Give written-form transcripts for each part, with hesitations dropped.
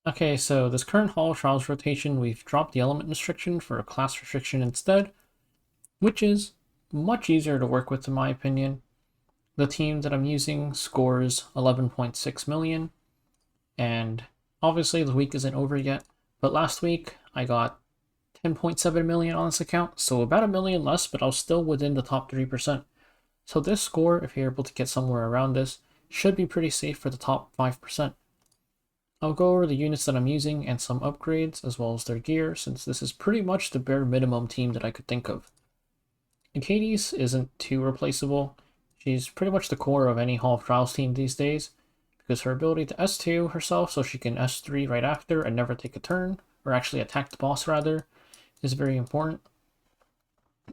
Okay, so this current Hall of Trials rotation, we've dropped the element restriction for a class restriction instead, which is much easier to work with in my opinion. The team that I'm using scores 11.6 million, and obviously the week isn't over yet, but last week I got 10.7 million on this account, so about a million less, but I was still within the top 3%. So this score, if you're able to get somewhere around this, should be pretty safe for the top 5%. I'll go over the units that I'm using and some upgrades, as well as their gear, since this is pretty much the bare minimum team that I could think of. Katie's isn't too replaceable. She's pretty much the core of any Hall of Trials team these days, because her ability to S2 herself so she can S3 right after and never take a turn, or actually attack the boss rather, is very important.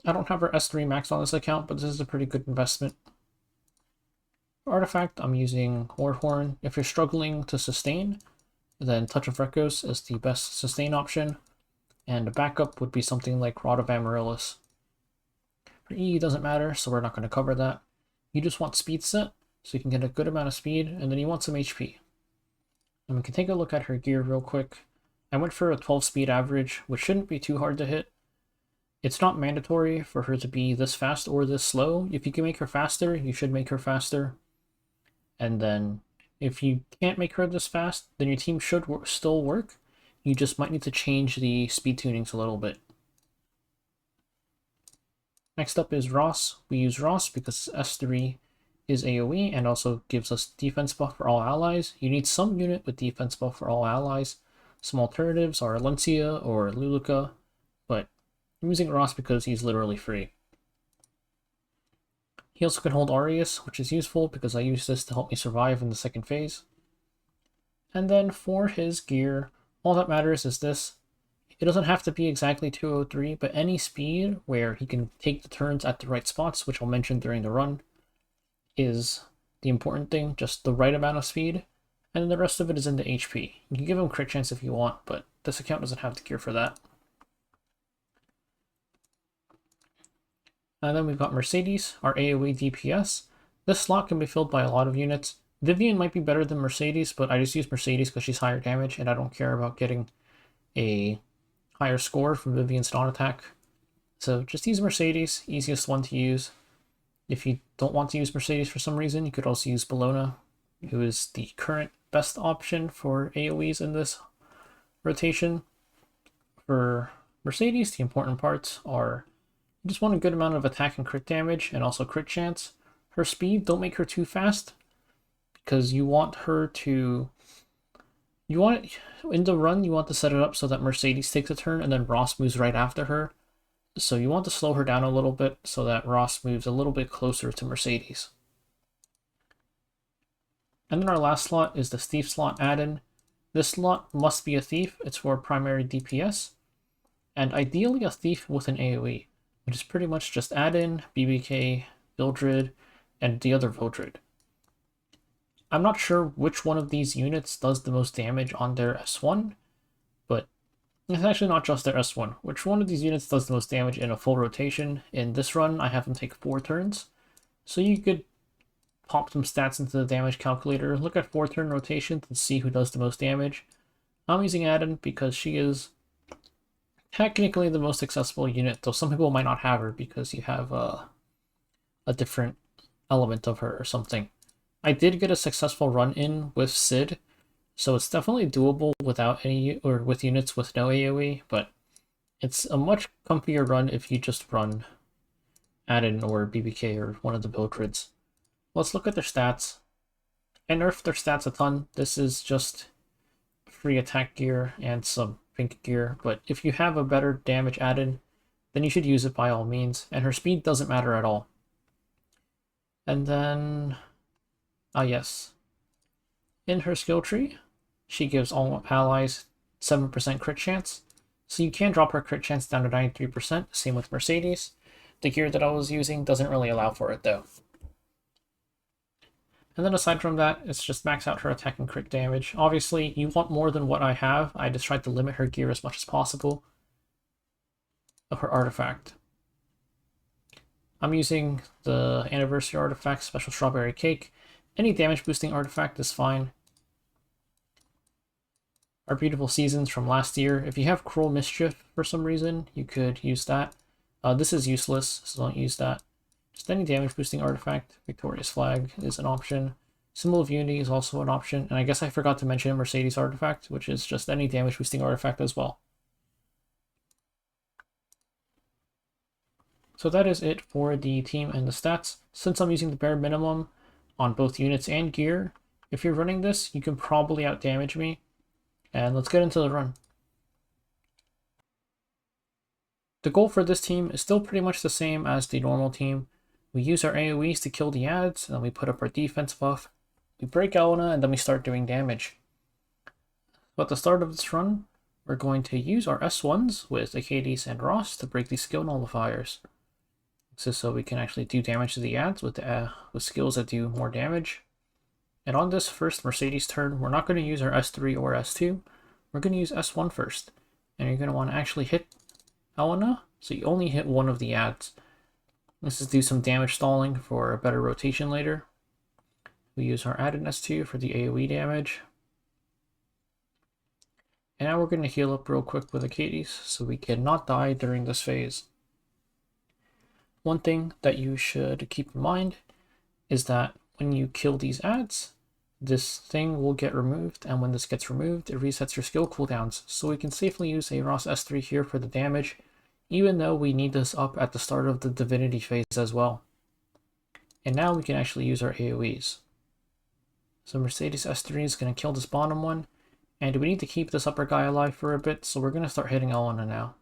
I don't have her S3 max on this account, but this is a pretty good investment. For artifact, I'm using Warhorn. If you're struggling to sustain, then Touch of Rekos is the best sustain option, and a backup would be something like Rod of Amaryllis. For E, it doesn't matter, so we're not going to cover that. You just want speed set, so you can get a good amount of speed, and then you want some HP. And we can take a look at her gear real quick. I went for a 12 speed average, which shouldn't be too hard to hit. It's not mandatory for her to be this fast or this slow. If you can make her faster, you should make her faster. And then if you can't make her this fast, then your team should still work. You just might need to change the speed tunings a little bit. Next up is Ross. We use Ross because S3 is AoE and also gives us defense buff for all allies. You need some unit with defense buff for all allies. Some alternatives are Lencia or Luluka, but I'm using Ross because he's literally free. He also can hold Aureus, which is useful because I use this to help me survive in the second phase. And then for his gear, all that matters is this. It doesn't have to be exactly 203, but any speed where he can take the turns at the right spots, which I'll mention during the run, is the important thing, just the right amount of speed, and then the rest of it is in the HP. You can give him crit chance if you want, but this account doesn't have the gear for that. And then we've got Mercedes, our AoE DPS. This slot can be filled by a lot of units. Vivian might be better than Mercedes, but I just use Mercedes because she's higher damage, and I don't care about getting a higher score from Vivian's dawn attack. So just use Mercedes, easiest one to use. If you don't want to use Mercedes for some reason, you could also use Bellona, who is the current best option for AoEs in this rotation. For Mercedes, the important parts are you just want a good amount of attack and crit damage, and also crit chance. Her speed, don't make her too fast, because you want her to... in the run, you want to set it up so that Mercedes takes a turn, and then Ross moves right after her. So you want to slow her down a little bit, so that Ross moves a little bit closer to Mercedes. And then our last slot is the Thief slot add-in. This slot must be a Thief, it's for primary DPS, and ideally a Thief with an AoE, which is pretty much just add-in, BBK, Vildred, and the other Vildred. I'm not sure which one of these units does the most damage on their S1, but it's actually not just their S1. Which one of these units does the most damage in a full rotation? In this run, I have them take 4 turns, so you could pop some stats into the damage calculator, look at 4-turn rotations, and see who does the most damage. I'm using Adin because she is technically the most accessible unit, though some people might not have her because you have a different element of her or something. I did get a successful run in with Sid, so it's definitely doable without any, or with units with no AoE, but it's a much comfier run if you just run Adin or BBK or one of the build grids. Let's look at their stats. I nerfed their stats a ton. This is just free attack gear and some pink gear, but if you have a better damage add-in, then you should use it by all means, and her speed doesn't matter at all. And then, yes. In her skill tree, she gives all allies 7% crit chance, so you can drop her crit chance down to 93%, same with Mercedes. The gear that I was using doesn't really allow for it though. And then aside from that, it's just max out her attack and crit damage. Obviously, you want more than what I have. I just tried to limit her gear as much as possible of her artifact. I'm using the Anniversary artifact, Special Strawberry Cake. Any damage boosting artifact is fine. our beautiful seasons from last year. If you have Cruel Mischief for some reason, you could use that. This is useless, so don't use that. Just any damage boosting artifact. Victorious Flag is an option. Symbol of Unity is also an option. And I guess I forgot to mention Mercedes artifact, which is just any damage boosting artifact as well. So that is it for the team and the stats. Since I'm using the bare minimum on both units and gear, if you're running this, you can probably outdamage me. And let's get into the run. The goal for this team is still pretty much the same as the normal team. We use our AoEs to kill the ads, and then we put up our defense buff. We break Elena, and then we start doing damage. So at the start of this run, we're going to use our S1s with Achades and Ross to break these skill nullifiers. This is so we can actually do damage to the ads with skills that do more damage. And on this first Mercedes turn, we're not going to use our S3 or S2. We're going to use S1 first. And you're going to want to actually hit Elena, so you only hit one of the ads. This is do some damage stalling for a better rotation later. We use our add-in S2 for the AoE damage. And now we're going to heal up real quick with Achades, so we cannot die during this phase. One thing that you should keep in mind is that when you kill these ads, this thing will get removed, and when this gets removed, it resets your skill cooldowns. So we can safely use a Ross S3 here for the damage, even though we need this up at the start of the Divinity phase as well. And now we can actually use our AoEs. So Mercedes S3 is going to kill this bottom one, and we need to keep this upper guy alive for a bit, so we're going to start hitting Elena now.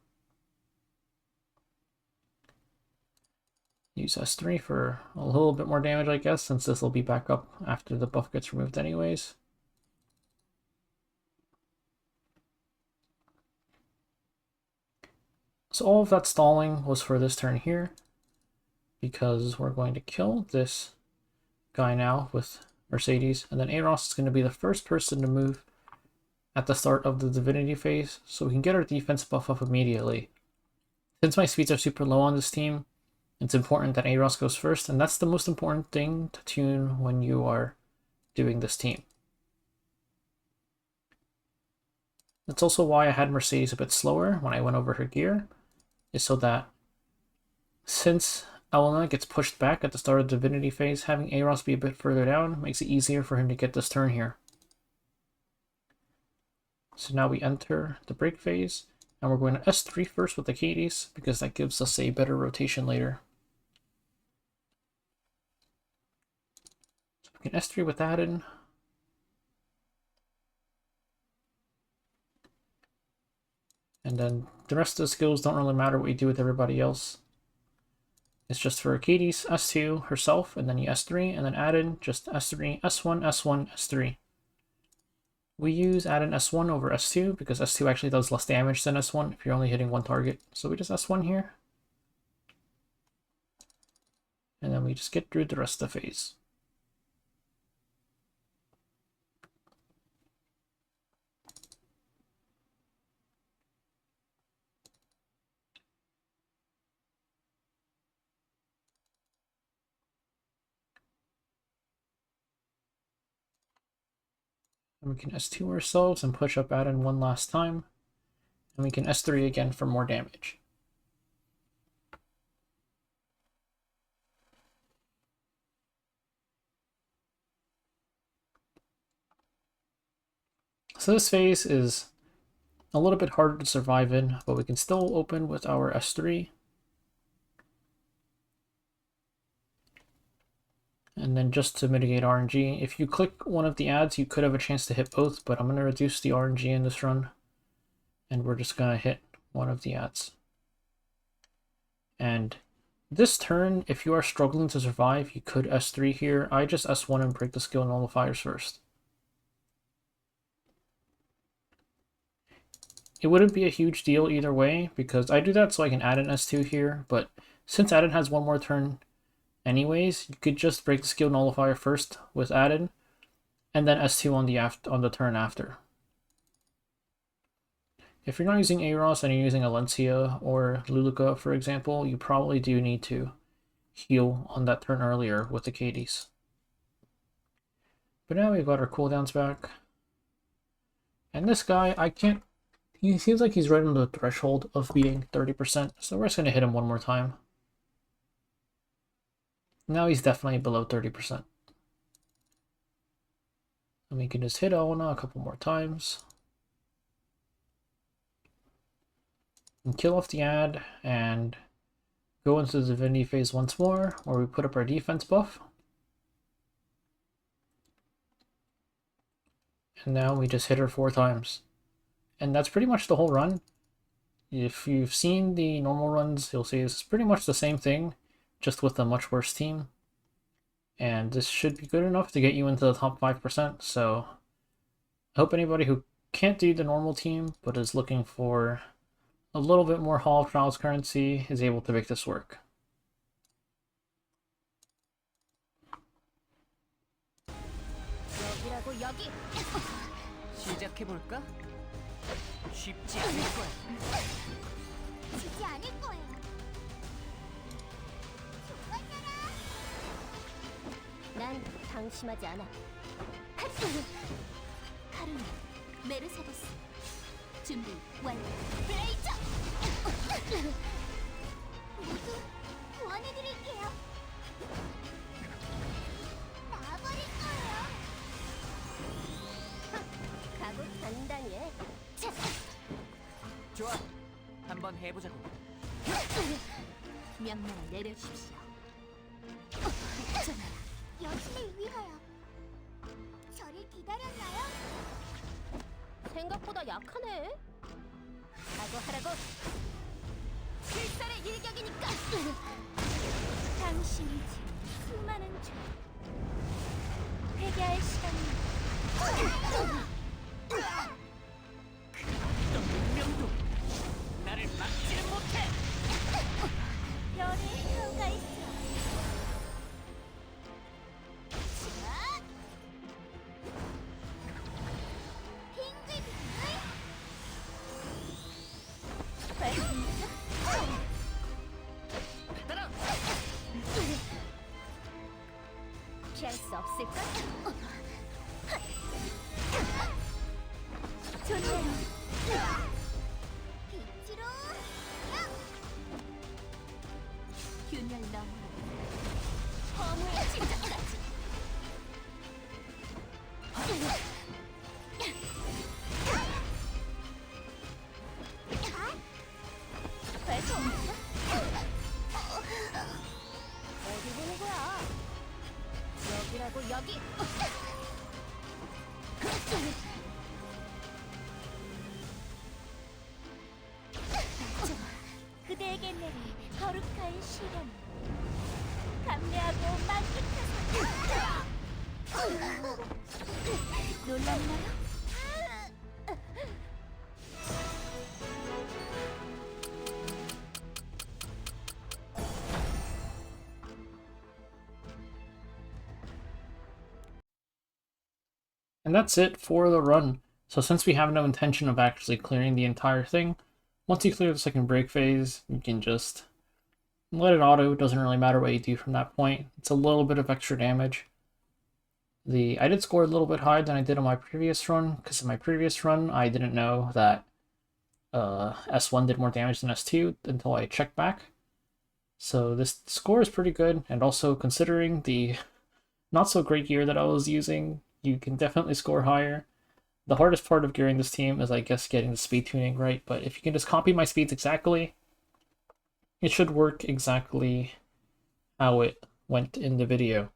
Use S3 for a little bit more damage, I guess, since this will be back up after the buff gets removed anyways. So all of that stalling was for this turn here, because we're going to kill this guy now with Mercedes, and then Aros is going to be the first person to move at the start of the Divinity phase, so we can get our defense buff up immediately. Since my speeds are super low on this team, it's important that Aros goes first, and that's the most important thing to tune when you are doing this team. That's also why I had Mercedes a bit slower when I went over her gear, is so that since Elena gets pushed back at the start of the Divinity phase, having Aros be a bit further down makes it easier for him to get this turn here. So now we enter the break phase, and we're going to S3 first with Achades, because that gives us a better rotation later. So we can S3 with that in. And then the rest of the skills don't really matter what you do with everybody else. It's just for Achades, S2 herself, and then you S3, and then add in just S3, S1, S1, S3. We use add in S1 over S2 because S2 actually does less damage than S1 if you're only hitting one target. So we just S1 here. And then we just get through the rest of the phase. And we can S2 ourselves and push up add in one last time. And we can S3 again for more damage. So this phase is a little bit harder to survive in, but we can still open with our S3. And then just to mitigate RNG, if you click one of the ads, you could have a chance to hit both, but I'm going to reduce the RNG in this run. And we're just going to hit one of the ads. And this turn, if you are struggling to survive, you could S3 here. I just S1 and break the skill nullifiers first. It wouldn't be a huge deal either way, because I do that so I can add an S2 here, but since add-in has one more turn anyways, you could just break the skill nullifier first with add-in, and then S2 on the turn after. If you're not using Aros and you're using Alencia or Luluka, for example, you probably do need to heal on that turn earlier with Achades. But now we've got our cooldowns back. And this guy, I can't... He seems like he's right on the threshold of being 30%, so we're just going to hit him one more time. Now he's definitely below 30%. And we can just hit Oona a couple more times. And kill off the ad, and go into the Divinity phase once more, where we put up our defense buff. And now we just hit her 4 times. And that's pretty much the whole run. If you've seen the normal runs, you'll see it's pretty much the same thing, just with a much worse team. And this should be good enough to get you into the top 5%, so I hope anybody who can't do the normal team, but is looking for a little bit more Hall of Trials currency is able to make this work. 시작해볼까? 쉽지 않을 거야. 지지 않을 거예요. 난 방심하지 않아. 카르마, 메르세데스, 준비 완료. 브레이저! 모두 구원해드릴게요. 나와버릴 거예요. 각오 단단히 해. 좋아, 한번 해보자고. 명령을 내려주십시오. 전하라, 여신을 위하여. 저를 기다렸나요? 생각보다 약하네. 각오하라고. 필살의 일격이니까. 당신이 지은 수많은 죄 회개할 시간입니다. 어떤 운명도 나를 막지는 못해. 별의 효가 있어. 따라. 피할 수 없을까? 좋네요. 빛으로 균열 너머로 허무의 진작까지. 발톱 어디 보는 거야? 여기라고 여기. 그대에게 내릴 거룩한 시련 감내하고 만끽하세요. 놀랐나요? And that's it for the run. So since we have no intention of actually clearing the entire thing, once you clear the second break phase, you can just let it auto. It doesn't really matter what you do from that point. It's a little bit of extra damage. I did score a little bit higher than I did on my previous run, because in my previous run, I didn't know that S1 did more damage than S2 until I checked back. So this score is pretty good, and also considering the not so great gear that I was using, you can definitely score higher. The hardest part of gearing this team is, I guess, getting the speed tuning right, but if you can just copy my speeds exactly, it should work exactly how it went in the video.